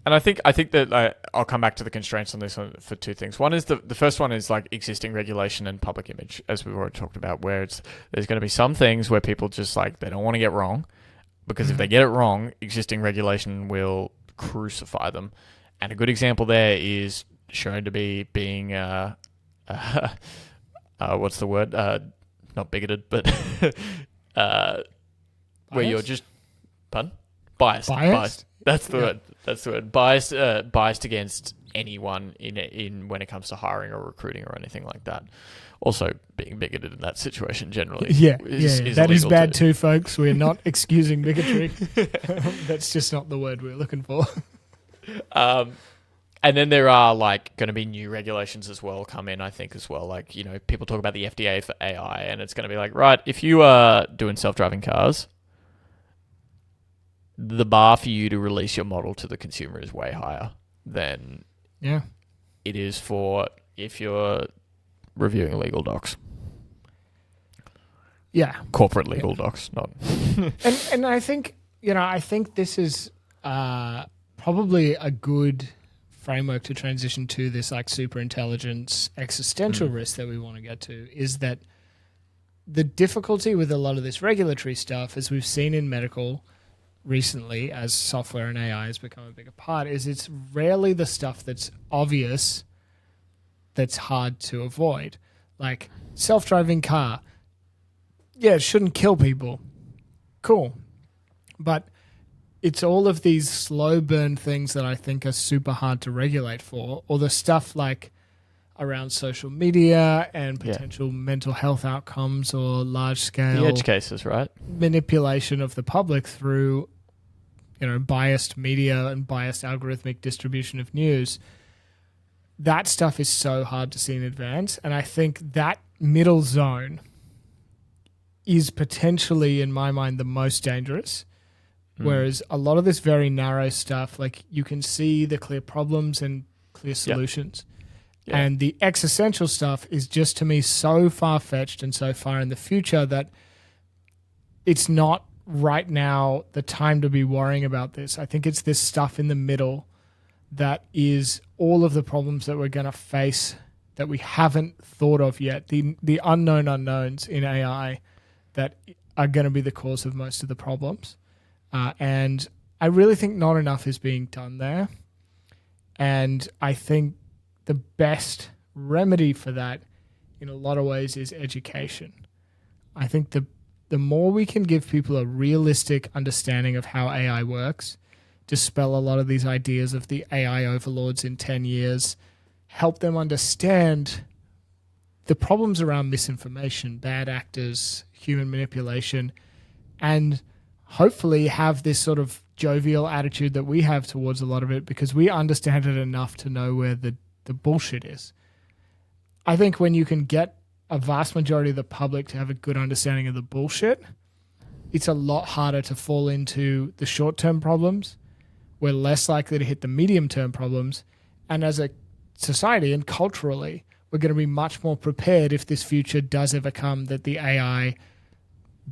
And I think that I'll come back to the constraints on this one for 2 things. One is the first one is like existing regulation and public image, as we've already talked about, where there's going to be some things where people just like, they don't want to get wrong, because if they get it wrong, existing regulation will crucify them. And a good example there is shown to be being what's the word? Not bigoted, but where you're just biased. That's the word. That's the word. Biased against anyone in when it comes to hiring or recruiting or anything like that. Also, being bigoted in that situation generally. Is that is bad too, folks. We're not excusing bigotry. That's just not the word we're looking for. And then there are going to be new regulations as well come in, I think, as well. People talk about the FDA for AI, and it's going to be right, if you are doing self-driving cars, the bar for you to release your model to the consumer is way higher than it is for if you're reviewing legal docs. Yeah. Corporate legal docs, not. and I think, I think this is probably a good framework to transition to this super intelligence existential risk that we want to get to, is that the difficulty with a lot of this regulatory stuff, as we've seen in medical recently as software and AI has become a bigger part, is it's rarely the stuff that's obvious that's hard to avoid. Like self-driving car. Yeah, it shouldn't kill people. Cool. But it's all of these slow burn things that I think are super hard to regulate for, or the stuff around social media and potential mental health outcomes or large scale the edge cases, right? Manipulation of the public through biased media and biased algorithmic distribution of news. That stuff is so hard to see in advance, and I think that middle zone is potentially, in my mind, the most dangerous. Whereas a lot of this very narrow stuff, you can see the clear problems and clear solutions. Yeah. And the existential stuff is just, to me, so far-fetched and so far in the future that it's not right now the time to be worrying about this. I think it's this stuff in the middle that is all of the problems that we're going to face that we haven't thought of yet, the unknown unknowns in AI that are going to be the cause of most of the problems. And I really think not enough is being done there. And I think the best remedy for that in a lot of ways is education. I think the more we can give people a realistic understanding of how AI works, dispel a lot of these ideas of the AI overlords in 10 years, help them understand the problems around misinformation, bad actors, human manipulation, and hopefully have this sort of jovial attitude that we have towards a lot of it, because we understand it enough to know where the bullshit is. I think when you can get a vast majority of the public to have a good understanding of the bullshit, it's a lot harder to fall into the short-term problems. We're less likely to hit the medium-term problems. And as a society and culturally, we're going to be much more prepared if this future does ever come that the AI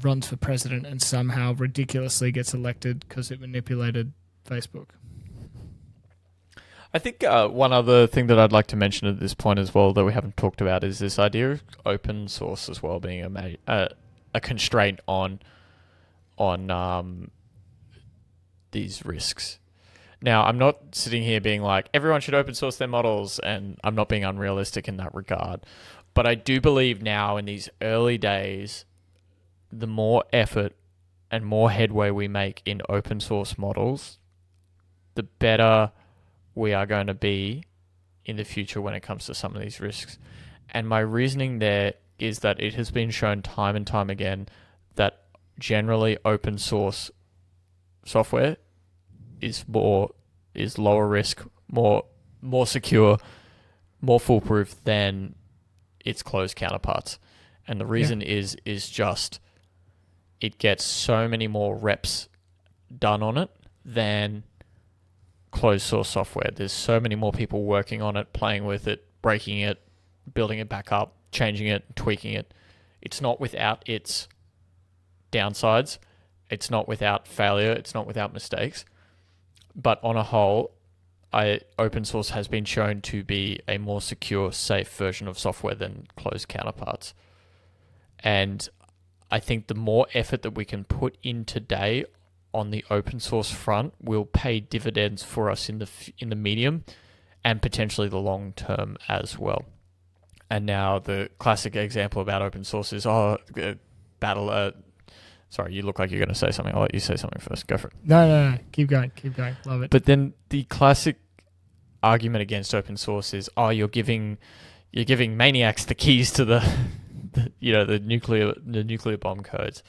runs for president and somehow ridiculously gets elected because it manipulated Facebook. I think one other thing that I'd like to mention at this point as well that we haven't talked about is this idea of open source as well being a constraint on these risks. Now, I'm not sitting here being like, everyone should open source their models, and I'm not being unrealistic in that regard. But I do believe now in these early days, the more effort and more headway we make in open source models, the better we are going to be in the future when it comes to some of these risks. And my reasoning there is that it has been shown time and time again that generally open source software is lower risk, more secure, more foolproof than its closed counterparts. And the reason is just it gets so many more reps done on it than closed source software. There's so many more people working on it, playing with it, breaking it, building it back up, changing it, tweaking it. It's not without its downsides. It's not without failure. It's not without mistakes. But on a whole, open source has been shown to be a more secure, safe version of software than closed counterparts. And I think the more effort that we can put in today on the open source front will pay dividends for us in the medium and potentially the long term as well. And now the classic example about open source is, battle. Sorry, you look like you're going to say something. I'll let you say something first. Go for it. No. Keep going. Love it. But then the classic argument against open source is, you're giving maniacs the keys to the nuclear bomb codes.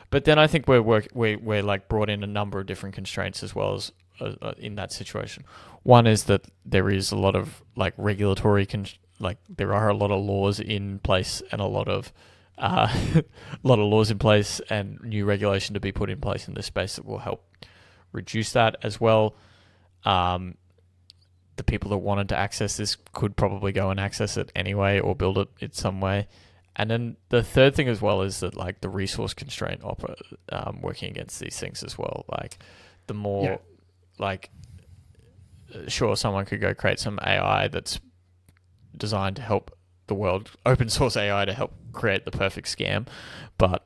But then I think we're like brought in a number of different constraints as well as in that situation. One is that there is a lot of like regulatory there are a lot of laws in place and a lot of laws in place and new regulation to be put in place in this space that will help reduce that as well. The people that wanted to access this could probably go and access it anyway or build it in some way. And then the third thing as well is that like the resource constraint working against these things as well. Like the more sure, someone could go create some AI that's designed to help the world, open source AI to help create the perfect scam, but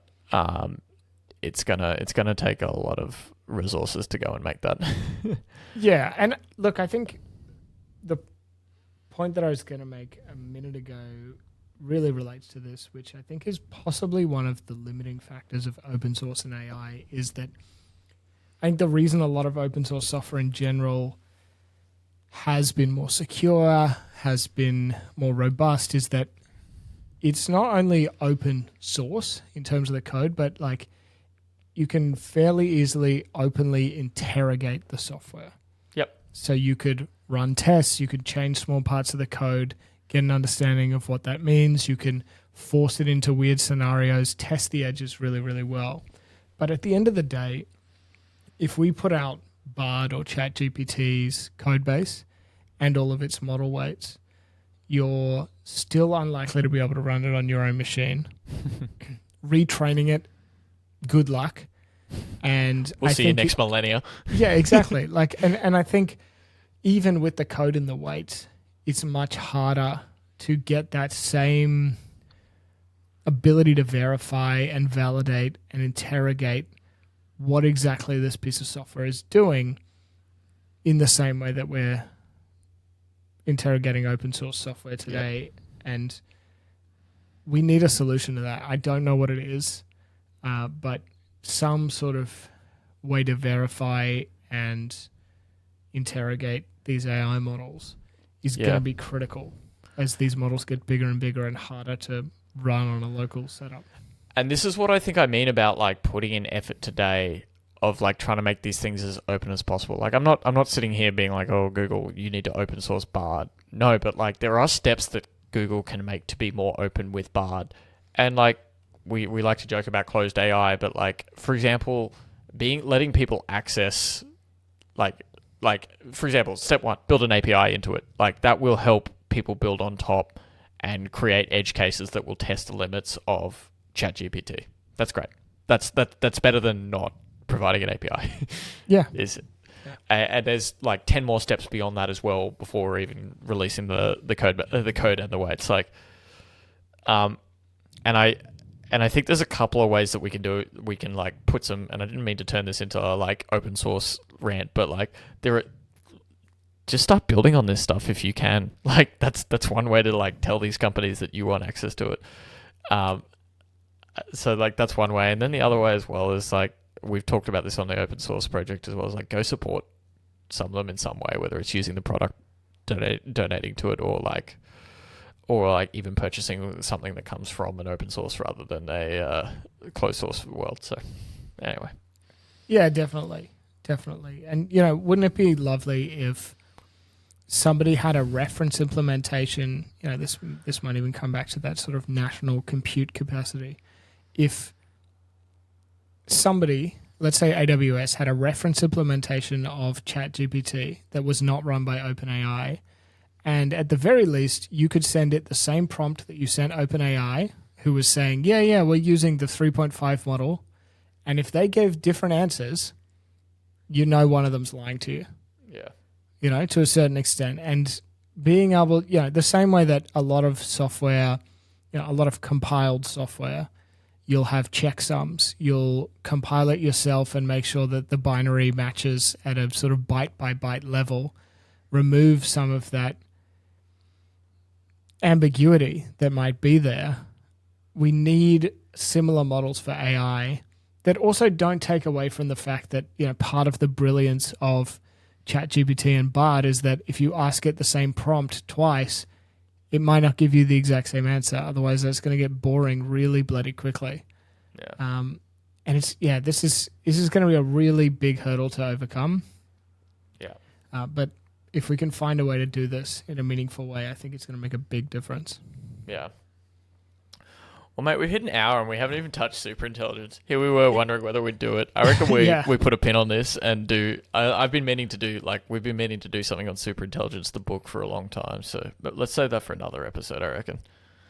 it's gonna take a lot of resources to go and make that. Yeah, and look, I think the point that I was going to make a minute ago really relates to this, which I think is possibly one of the limiting factors of open source and AI, is that I think the reason a lot of open source software in general has been more secure, has been more robust, is that it's not only open source in terms of the code, but like you can fairly easily openly interrogate the software. Yep. So you could run tests, you could change small parts of the code, get an understanding of what that means. You can force it into weird scenarios, test the edges really, really well. But at the end of the day, if we put out Bard or ChatGPT's code base and all of its model weights, you're still unlikely to be able to run it on your own machine. Retraining it, good luck. And we'll see you next millennia. Yeah, exactly. And I think even with the code and the weights, it's much harder to get that same ability to verify and validate and interrogate what exactly this piece of software is doing in the same way that we're interrogating open source software today. Yep. And we need a solution to that. I don't know what it is, but some sort of way to verify and interrogate these AI models is going to be critical as these models get bigger and bigger and harder to run on a local setup. And this is what I think I mean about like putting in effort today of like trying to make these things as open as possible. Like I'm not sitting here being like, oh, Google, you need to open source Bard. No, but like there are steps that Google can make to be more open with Bard. And like we like to joke about closed AI, but like for example, letting people access like for example, step 1, build an API into it. Like that will help people build on top and create edge cases that will test the limits of ChatGPT. That's great. That's better than not providing an API. Yeah. And there's like 10 more steps beyond that as well before we're even releasing the code and the way it's like. And I think there's a couple of ways that we can do it. We can like put some, and I didn't mean to turn this into a like open source rant, but like just start building on this stuff if you can. Like that's one way to like tell these companies that you want access to it. So like that's one way, and then the other way as well is like we've talked about this on the open source project as well, as like go support some of them in some way, whether it's using the product, donating to it, or like even purchasing something that comes from an open source rather than a closed source world. So anyway. Yeah, definitely. And, wouldn't it be lovely if somebody had a reference implementation, this might even come back to that sort of national compute capacity. If somebody, let's say AWS, had a reference implementation of ChatGPT that was not run by OpenAI, and at the very least, you could send it the same prompt that you sent OpenAI, who was saying, yeah, we're using the 3.5 model. And if they gave different answers, one of them's lying to you. Yeah. To a certain extent. And being able, the same way that a lot of software, a lot of compiled software, you'll have checksums. You'll compile it yourself and make sure that the binary matches at a sort of byte by byte level. remove some of that ambiguity that might be there, we need similar models for AI that also don't take away from the fact that, part of the brilliance of ChatGPT and Bard is that if you ask it the same prompt twice, it might not give you the exact same answer. Otherwise, that's going to get boring really bloody quickly. Yeah. And this is going to be a really big hurdle to overcome. Yeah. But if we can find a way to do this in a meaningful way, I think it's going to make a big difference. Yeah. Well, mate, we've hit an hour and we haven't even touched superintelligence. Here we were wondering whether we'd do it. I reckon we put a pin on this and do. I've been meaning to do we've been meaning to do something on superintelligence, the book, for a long time. So let's save that for another episode. I reckon.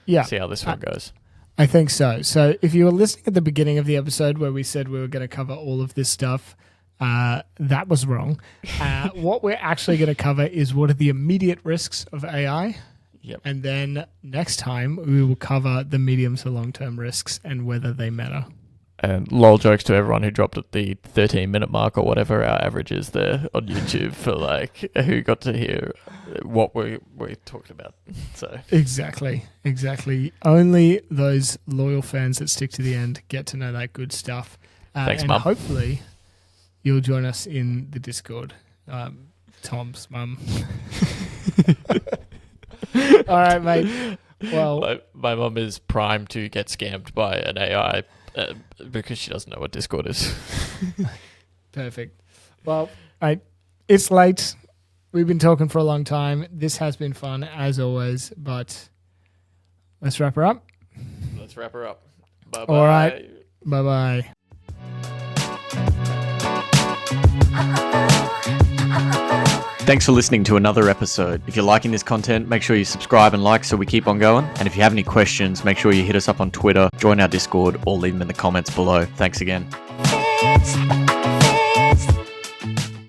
Yeah. See how this one goes. I think so. So if you were listening at the beginning of the episode where we said we were going to cover all of this stuff, that was wrong. What we're actually going to cover is what are the immediate risks of AI. Yep. And then next time we will cover the medium to long-term risks and whether they matter. And lol jokes to everyone who dropped at the 13-minute mark or whatever our average is there on YouTube for who got to hear what we talked about. So Exactly. Only those loyal fans that stick to the end get to know that good stuff. Thanks, and Mum. Hopefully you'll join us in the Discord. Tom's mum. All right, mate. Well, my mum is primed to get scammed by an AI because she doesn't know what Discord is. Perfect. Well, it's late. We've been talking for a long time. This has been fun, as always, but let's wrap her up. Let's wrap her up. Bye-bye. All right. Bye-bye. Thanks for listening to another episode. If you're liking this content, make sure you subscribe and like so we keep on going. And if you have any questions, make sure you hit us up on Twitter, join our Discord, or leave them in the comments below. Thanks again.